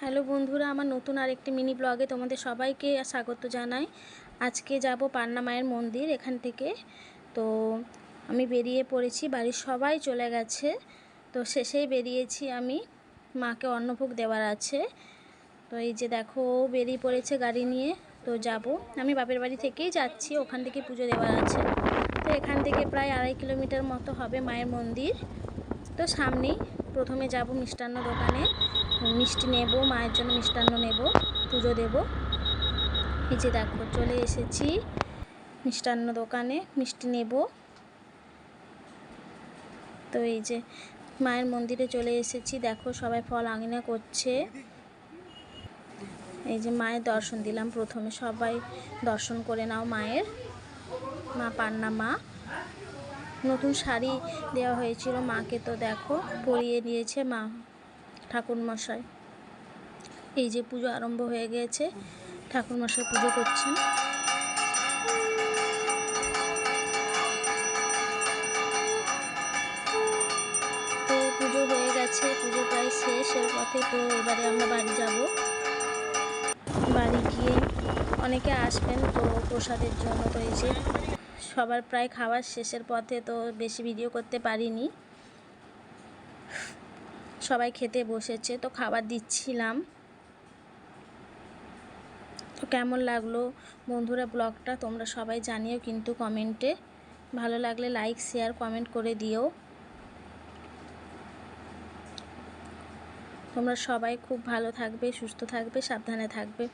Hello বন্ধুরা, আমার নতুন আরেকটি মিনি ব্লগে তোমাদের সবাইকে স্বাগত জানাই। আজকে যাব পান্না মায়ের মন্দির এখান থেকে। তো আমি বেরিয়ে পড়েছি, বাড়ির সবাই চলে গেছে, তো শেষেই বেরিয়েছি আমি। মাকে অন্নভোগ দেওয়ার আছে। তো এই যে দেখো, বেরিয়ে পড়েছে গাড়ি নিয়ে। তো যাব, আমি বাপের বাড়ি থেকেই যাচ্ছি, ওখান থেকে পুজো দেওয়ার আছে। তো এখান থেকে প্রায় 2.5 কিলোমিটার মতো হবে মায়ের মন্দির। তো সামনেই প্রথমে যাব মিষ্টান্ন দোকানে, মিষ্টি নেব, মায়ের জন্য মিষ্টান্ন নেব, পুজো দেব। এই যে দেখো, চলে এসেছি মিষ্টান্ন দোকানে, মিষ্টি নেব। তো এই যে মায়ের মন্দিরে চলে এসেছি, দেখো সবাই ফল আঙিনা করছে। এই যে মায়ের দর্শন দিলাম, প্রথমে সবাই দর্শন করে নাও মায়ের। মা পান্না মা, নতুন শাড়ি দেওয়া হয়েছিল মাকে, তো দেখো পরিয়ে দিয়েছে মা ঠাকুরমশাই। এই যে পুজো আরম্ভ হয়ে গিয়েছে, ঠাকুরমশাই পুজো করছেন। তো পুজো হয়ে গেছে, পুজো প্রায় শেষের পথে। তো এবারে আমরা বাড়ি যাব। বাড়ি গিয়ে অনেকে আসবেন তো প্রসাদের জন্য। তো এই যে সবার প্রায় খাওয়ার শেষের পথে, তো বেশি ভিডিও করতে পারিনি। সবাই খেতে বসেছে, তো খাবার দিচ্ছিলাম। তো কেমন লাগলো বন্ধুরা ব্লগটা তোমরা সবাই জানিও কিন্তু কমেন্টে। ভালো লাগলে লাইক শেয়ার কমেন্ট করে দিও। তোমরা সবাই খুব ভালো থাকবে, সুস্থ থাকবে, সাবধানে থাকবে।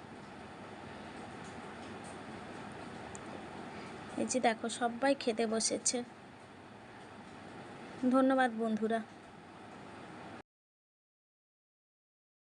এই যে দেখো সবাই খেতে বসেছে। ধন্যবাদ বন্ধুরা।